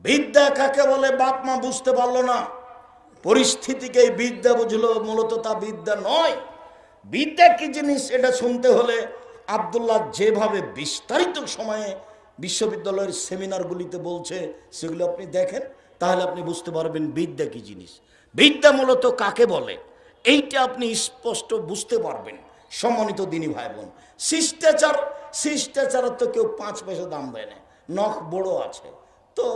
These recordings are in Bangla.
বিদ্যা কাকে বলে বাপ মা বুঝতে পারলো না, পরিস্থিতিকে বিদ্যা বুঝলো, মূলত তা বিদ্যা নয়। বিদ্যা কি জিনিস এটা শুনতে হলে আব্দুল্লাহ যেভাবে বিস্তারিত সময়ে বিশ্ববিদ্যালয়ের সেমিনারগুলিতে বলছে সেগুলো আপনি দেখেন, তাহলে আপনি বুঝতে পারবেন বিদ্যা কি জিনিস, বিদ্যা মূলত কাকে বলে, এইটা আপনি স্পষ্ট বুঝতে পারবেন। সম্মানিত দিনী ভাই বোন, শিষ্টাচারের তো কেউ 5 পয়সা দাম দেয় না, নখ বড় আছে তো।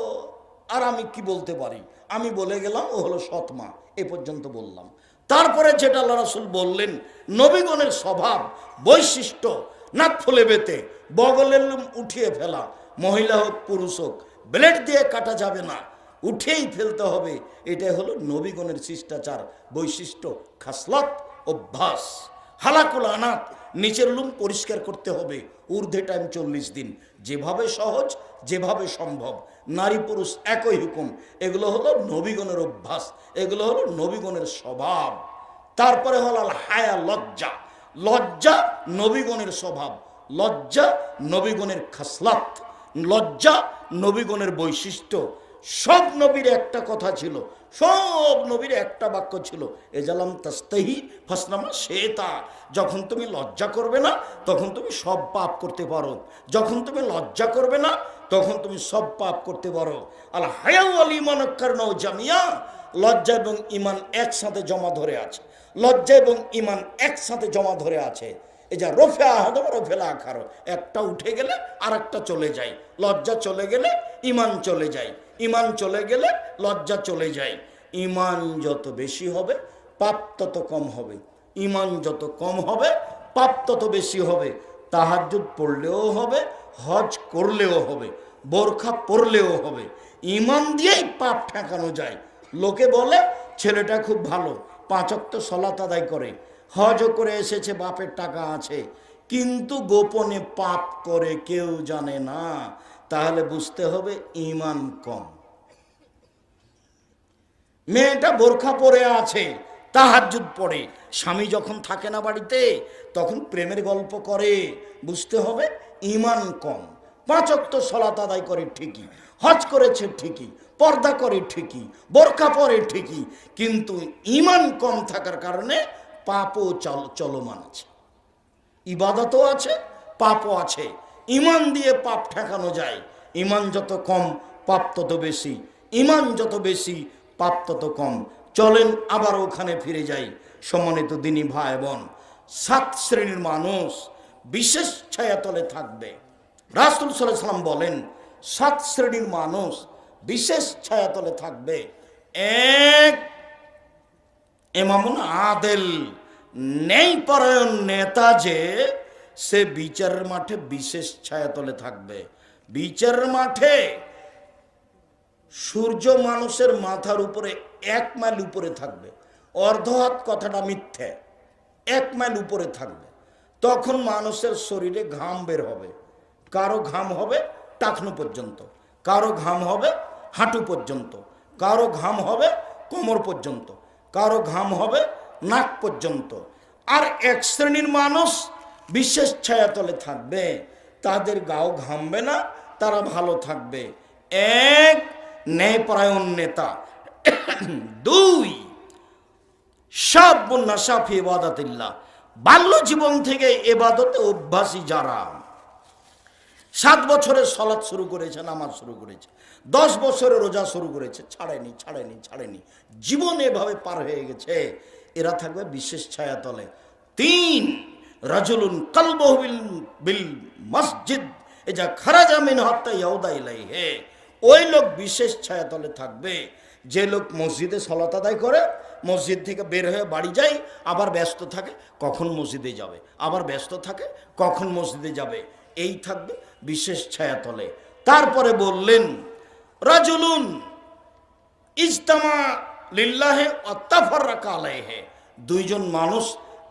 আর আমি কি বলতে পারি, আমি বলে গেলাম ও হলো সৎমা, এ পর্যন্ত বললাম। তারপরে যেটা আল্লাহ রাসূল বললেন, নবীগণের স্বভাব বৈশিষ্ট্য, নাক ফুলে বেতে, বগলের লোম উঠিয়ে ফেলা, মহিলা হোক পুরুষ হোক, ব্লেড দিয়ে কাটা যাবে না, উঠেই ফেলতে হবে। এটাই হলো নবীগণের শিষ্টাচার, বৈশিষ্ট্য, খাসলত, অভ্যাস। হালাকুল আনাত, নিচের লুম পরিষ্কার করতে হবে, ঊর্ধ্বে টাইম 40 দিন। যেভাবে সহজ, যেভাবে সম্ভব, নারী পুরুষ একই হুকুম। এগুলো হলো নবীগণের অভ্যাস, এগুলো হলো নবীগণের স্বভাব। তারপরে হলো আল হায়া, লজ্জা। লজ্জা নবীগণের স্বভাব, লজ্জা নবীগণের খাসলাত, লজ্জা নবীগণের বৈশিষ্ট্য। সব নবীর একটা কথা ছিল, সব নবীর একটা বাক্য ছিল, এজালাম তাস্তাহি ফাসনামা শেতা। যখন তুমি লজ্জা করবে না তখন তুমি সব পাপ করতে পারো, যখন তুমি লজ্জা করবে না তখন তুমি সব পাপ করতে পারো। আল হায়া ওয়াল ঈমান কারনাও জামিয়া, লজ্জা এবং ঈমান একসাথে জমা ধরে আছে, লজ্জা এবং ঈমান একসাথে জমা ধরে আছে। এই যা রফে আহাদম রফেলা আখারো, একটা উঠে গেলে আর একটা চলে যায়, লজ্জা চলে গেলে ঈমান চলে যায়, ঈমান চলে গেলে লজ্জা চলে যায়। ঈমান যত বেশি হবে পাপ তত কম হবে, ঈমান যত কম হবে পাপ তত বেশি হবে। তাহাজ্জুদ পড়লেও হবে, হজ করলেও হবে, বোরখা পরলেও হবে। ঈমান দিয়েই পাপ ঠেকানো যায়। লোকে বলে ছেলেটা খুব ভালো, 5 ওয়াক্ত সালাত আদায় করে, হজও করে এসেছে, বাপের টাকা আছে, কিন্তু গোপনে পাপ করে কেউ জানে না, তাহলে বুঝতে হবে ঈমান কম। মেয়েটা বোরখা পরে আছে, তাহাজ্জুদ পড়ে, স্বামী যখন থাকে না বাড়িতে তখন প্রেমের গল্প করে, বুঝতে হবে ঈমান কম। 5 ওয়াক্ত সালাত আদায় করে ঠিকই, হজ করেছে ঠিকই, পর্দা করে ঠিকই, বোরখা পরে ঠিকই, কিন্তু ঈমান কম থাকার কারণে পাপও চলমান আছে, ইবাদতও আছে, পাপও আছে। ঈমান দিয়ে পাপ ঠেকানো যায়। ঈমান যত কম পাপ তত বেশি, ঈমান যত বেশি পাপ তত কম। চলেন আবার ওখানে ফিরে যাই। সম্মানিত দিনী ভাই বোন, 7 শ্রেণীর মানুষ বিশেষ ছায়াতলে থাকবে। রাসূল সাল্লাল্লাহু আলাইহি ওয়াসাল্লাম বলেন 7 শ্রেণীর মানুষ বিশেষ ছায়াতলে থাকবে। 1, ইমামুন আদেল, ন্যায়পরায়ণ নেতা, যে সে বিচারের মাঠে বিশেষ ছায়াতলে থাকবে। বিচারের মাঠে সূর্য মানুষের মাথার উপরে 1 মাইল উপরে থাকবে, অর্ধ হাত কথাটা মিথ্যে, 1 মাইল উপরে থাকবে। তখন মানুষের শরীরে ঘাম বের হবে, কারো ঘাম হবে টাকনু পর্যন্ত, কারো ঘাম হবে হাঁটু পর্যন্ত, কারো ঘাম হবে কোমর পর্যন্ত, কারো ঘাম হবে নাক পর্যন্ত। আর 1 শ্রেণীর মানুষ বিশেষ ছায়াতলে থাকবে, তাদের গাও ঘামবে না, তারা ভালো থাকবে। 1, ন্যায়পরায়ণ নেতা। 2, শাবুন নাশা ফি ইবাদাতিল্লাহ, বাল্য জীবন থেকে ইবাদতে অভ্যাসী যারা, 7 বছরে সালাত শুরু করেছে, নামাজ শুরু করেছে, 10 বছরে রোজা শুরু করেছে, ছাড়েনি, জীবন এভাবে পার হয়ে গেছে, এরা থাকবে বিশেষ ছায়াতলে। 3, রাজুলুন কলবুহু বিল মসজিদ ইজা খারাজা মিন হাত্তা ইয়াউদা ইলাইহি, ওই লোক বিশেষ ছায়াতলে থাকবে যে লোক মসজিদে সালাত আদায় করে, মসজিদ থেকে বের হয়ে বাড়ি যায়, আবার ব্যস্ত থাকে কখন মসজিদে যাবে, আবার ব্যস্ত থাকে কখন মসজিদে যাবে, এই থাকবে বিশেষ ছায়াতলে। তারপরে বললেন রাজুলুন ইজতামা লিল্লাহি ওয়া তাফাররাকা আলাইহি, 2 জন মানুষ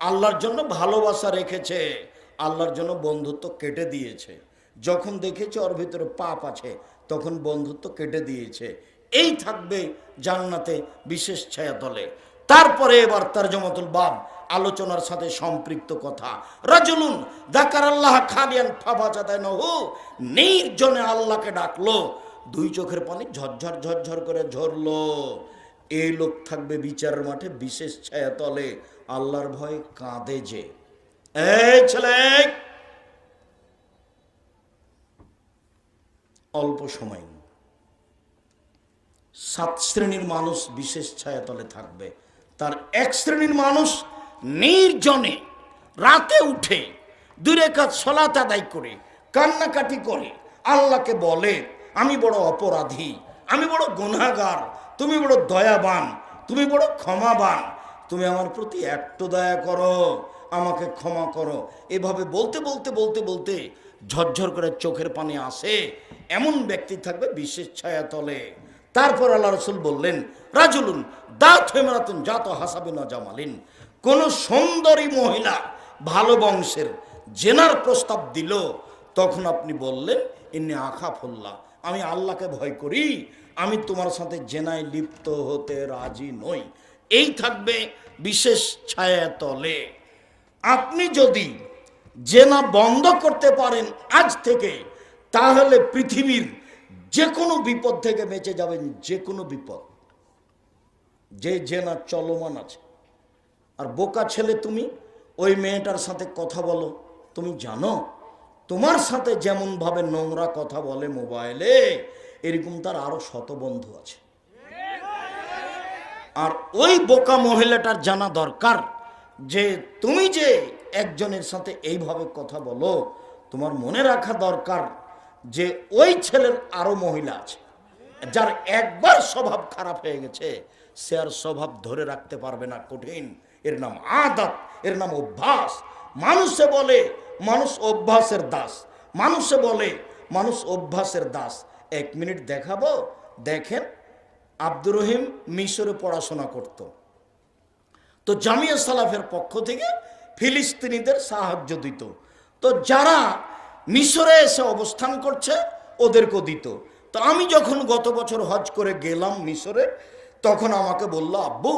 আল্লাহর জন্য ভালোবাসা রেখেছে, আল্লাহর জন্য বন্ধুত্ব কেটে দিয়েছে, যখন দেখেছে ওর ভিতরে পাপ আছে তখন বন্ধুত্ব কেটে দিয়েছে, এই থাকবে জান্নাতে বিশেষ ছায়াতলে। তারপরে এবার তারজমাতুল বাব, আলোচনার সাথে সম্পৃক্ত কথা। রাজুলুন যাকারাল্লাহ খালিয়ান ফাফাজাদানহু, নির্জনে আল্লাহকে ডাকলো, দুই চোখের পানি ঝরঝর ঝরঝর করে ঝরলো। এই লোক থাকবে বিচারের মাঠে বিশেষ ছায়া তলে, আল্লাহর ভয় কাঁদে যে। এই ছেলে, অল্প সময় 7 শ্রেণীর মানুষ বিশেষ ছায়াতলে থাকবে। তার এক শ্রেণীর মানুষ নির্জনে রাতে উঠে 2 রাকাত সালাত আদায় করে কান্নাকাটি করে আল্লাহকে বলে, আমি বড় অপরাধী, আমি বড় গুনাহগার, তুমি বড় দয়াবান, তুমি বড় ক্ষমাবান, তুমি আমার প্রতি একটু দয়া করো, আমাকে ক্ষমা করো। এভাবে বলতে বলতে বলতে বলতে ঝরঝর করে চোখের পানি আসে, এমন ব্যক্তি থাকবে বিশেষ ছায়াতলে। তারপর আল্লাহ রসুল বললেন, রাজুলুন দাঁত হেমরাতুন জাত হাসাবিন জামালিন, কোন সুন্দরী মহিলা ভালো বংশের জেনার প্রস্তাব দিল, তখন আপনি বললেন, ইন্নী আখাফুল্লাহ, আমি আল্লাহকে ভয় করি, আমি তোমার সাথে জেনায় লিপ্ত হতে রাজি নই। এই থাকবে বিশেষ ছায়াতলে। আপনি যদি জেনা বন্ধ করতে পারেন আজ থেকে, তাহলে পৃথিবীর যে কোনো বিপদ থেকে বেঁচে যাবেন। যে কোনো বিপদ, যে জেনা চলমান আছে। আর বোকা ছেলে তুমি, ওই মেয়েটার সাথে কথা বলো, তুমি জানো তোমার সাথে যেমন ভাবে নোংরা কথা বলে মোবাইলে, এরকম তার আরো শত বন্ধু আছে। আর ওই বোকা মহিলাটার জানা দরকার যে তুমি যে একজনের সাথে এইভাবে কথা বলো, তোমার মনে রাখা দরকার যে ওই ছেলের আরো মহিলা আছে, যার একবার স্বভাব খারাপ হয়ে গেছে, সে আর স্বভাব ধরে রাখতে পারবে না, কঠিন। এর নাম আদত, এর নাম অভ্যাস। মানুষে বলে মানুষ অভ্যাসের দাস, মানুষে বলে মানুষ অভ্যাসের দাস। 1 মিনিট দেখাবো, দেখেন। আব্দুর রহিম মিশরে পড়াশোনা করত, তো জামিয়া সালাফের পক্ষ থেকে ফিলিস্তিনিদের সাহায্য দিত। তো যারা মিশরে এসে অবস্থান করছে ওদেরকেও দিত। তো আমি যখন গত বছর হজ করে গেলাম মিশরে, তখন আমাকে বলল, আব্বু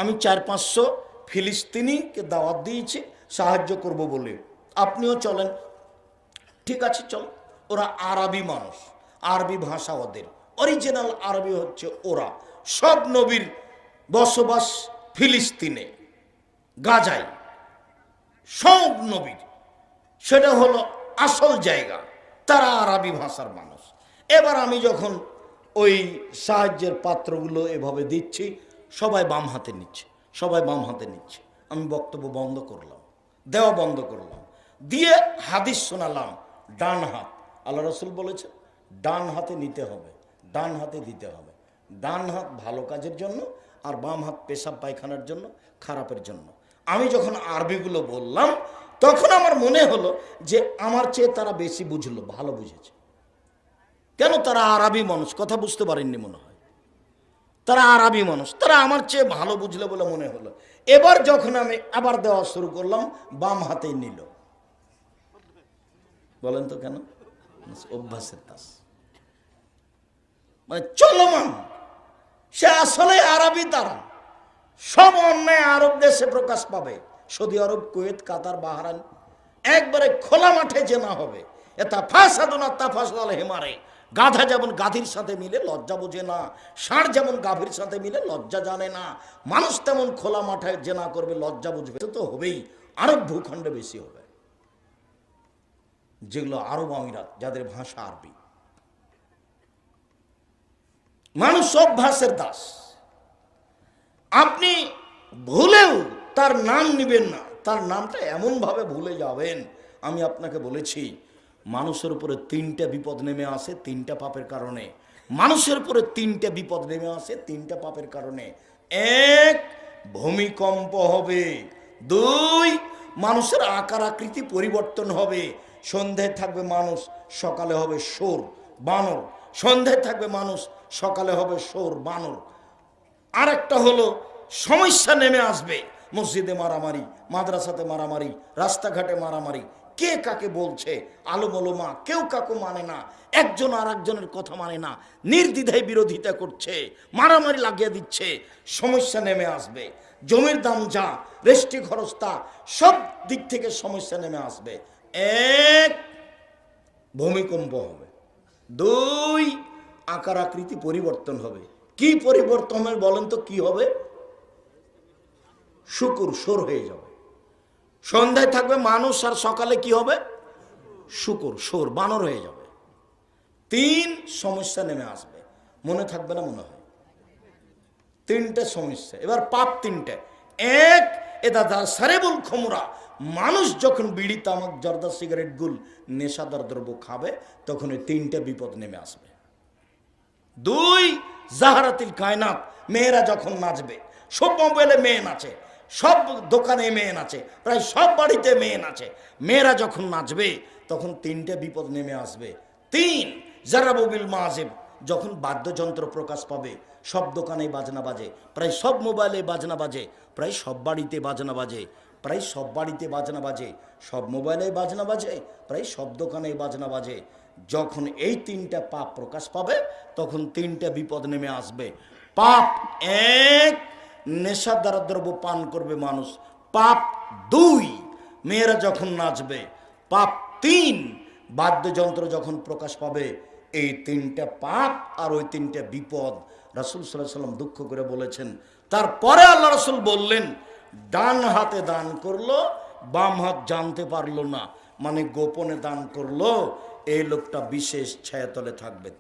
আমি 400-500 ফিলিস্তিনিকে দাওয়াত দিয়েছি সাহায্য করব বলে, আপনিও চলেন। ঠিক আছে চল। ওরা আরবি মানুষ, আরবি ভাষা ওদের, অরিজিনাল আরবি হচ্ছে ওরা। সব নবীর বসবাস ফিলিস্তিনে, গাজায়, সব নবীর, সেটা হলো আসল জায়গা। তারা আরবি ভাষার মানুষ। এবার আমি যখন ওই সাহায্যের পাত্রগুলো এভাবে দিচ্ছি, সবাই বাম হাতে নিচ্ছে, সবাই বাম হাতে নিচ্ছে। আমি বক্তব্য বন্ধ করলাম, দেওয়া বন্ধ করলাম, দিয়ে হাদিস শোনালাম, ডান হাত। আল্লাহ রসুল বলেছে ডান হাতে নিতে হবে, ডান হাতে দিতে হবে। ডান হাত ভালো কাজের জন্য, আর বাম হাত পেশাব পায়খানার জন্য, খারাপের জন্য। আমি যখন আরবিগুলো বললাম, তখন আমার মনে হলো যে আমার চেয়ে তারা বেশি বুঝলো, ভালো বুঝেছে। কেন? তারা আরবি মানুষ, কথা বুঝতে পারেননি মনে হয়। তারা আরবি মানুষ, তারা আমার চেয়ে ভালো বুঝলো বলে মনে হলো। এবার যখন আমি আবার দেওয়া শুরু করলাম, বাম হাতেই নিল। বলেন তো কেন? অভ্যাসের দাস, মানে চলমান। সে আসলে আরবি। তারা সব অন্যায় আরব দেশে প্রকাশ পাবে, সৌদি আরব, কুয়েত, কাতার, বাহরাইন, একবারে খোলা মাঠে জেনা হবে। এটা ফাসাদুনা তাফাসাল হেমারে, গাধা যেমন গাধীর সাথে মিলে লজ্জা বোঝে না, ষাঁড় যেমন গাভীর সাথে মিলে লজ্জা জানে না, মানুষ তেমন খোলা মাঠে জেনা করবে, লজ্জা বুঝবে। তো হবেই, আরব ভূখণ্ডে বেশি হবে, যেগুলো আরব আমিরাত, যাদের ভাষা আরবি। মানুষ অভ্যাসের দাস। আপনি ভুলেও তার নাম নিবেন না, তার নামটা এমনভাবে ভুলে যাবেন। আমি আপনাকে বলেছি, মানুষের উপরে 3টা বিপদ নেমে আসে 3টা পাপের কারণে। মানুষের উপরে 3টা বিপদ নেমে আসে 3টা পাপের কারণে। 1, ভূমিকম্প হবে। 2, মানুষের আকার আকৃতি পরিবর্তন হবে। সন্ধ্যায় থাকবে মানুষ, সকালে হবে শোর বানর। সন্ধ্যায় থাকবে মানুষ, সকালে হবে শোর বানর। আরেকটা হলো সমস্যা নেমে আসবে, মসজিদে মারামারি, মাদ্রাসাতে মারামারি, রাস্তাঘাটে মারামারি, কে কাকে বলছে, আলোমা কেউ কাকু মানে না, একজন আর একজনের কথা মানে না, নির্দ্বিধায় বিরোধিতা করছে, মারামারি লাগিয়ে দিচ্ছে। সমস্যা নেমে আসবে। জমির দাম যা, রেস্টি খরচ তা, সব দিক থেকে সমস্যা নেমে আসবে। 1, ভূমিকম্প হবে। 2, আকার আকৃতি পরিবর্তন হবে। কি পরিবর্তন হবে বলেন তো, কি হবে? শুকুর, সোর হয়ে যাবে। সন্ধ্যায় থাকবে মানুষ, আর সকালে কি হবে? শুকুর, সোর, বানর হয়ে যাবে। 3 সমস্যা নেমে আসবে। মনে থাকবে না মনে হয়? 3টে সমস্যা। এবার পাপ 3টে। এক, এটা সারেবুল খমরা, মানুষ যখন বিড়ি, তামাক, জর্দা, সিগারেট, গুল, নেশাদার দ্রব্য খাবে তখন এই 3টে বিপদ নেমে আসবে। 2, জাহারাতিল কায়নাত, মেয়েরা যখন নাচবে, সব মোবাইলে মেয়ে নাচে, সব দোকানে মেয়ে নাচে, প্রায় সব বাড়িতে মেয়ে নাচে, মেয়েরা যখন নাচবে তখন 3টে বিপদ নেমে আসবে। 3, জারাবুবিল মাজেব, যখন বাদ্যযন্ত্র প্রকাশ পাবে, সব দোকানে বাজনা বাজে, প্রায় সব মোবাইলে বাজনা বাজে, প্রায় সব বাড়িতে বাজনা বাজে, প্রায় সব বাড়িতে বাজনা বাজে, সব মোবাইলে বাজনা বাজে, প্রায় সব দোকানে বাজনা বাজে। যখন এই 3টা পাপ প্রকাশ পাবে তখন 3টে বিপদ নেমে আসবে। পাপ 1, নেশাদার দ্রব্য পান করবে মানুষ। পাপ 2, মেয়েরা যখন নাচবে। পাপ 3, বাদ্যযন্ত্র যখন প্রকাশ পাবে। এই 3টে পাপ আর ওই 3টে বিপদ রাসূল সাল্লাল্লাহু আলাইহি ওয়াসাল্লাম দুঃখ করে বলেছেন। তারপরে আল্লাহ রাসূল বললেন, ডান হাতে দান করলো, বাম হাত জানতে পারলো না, মানে গোপনে দান করলো, এই লোকটা বিশেষ ছায়াতলে থাকবে।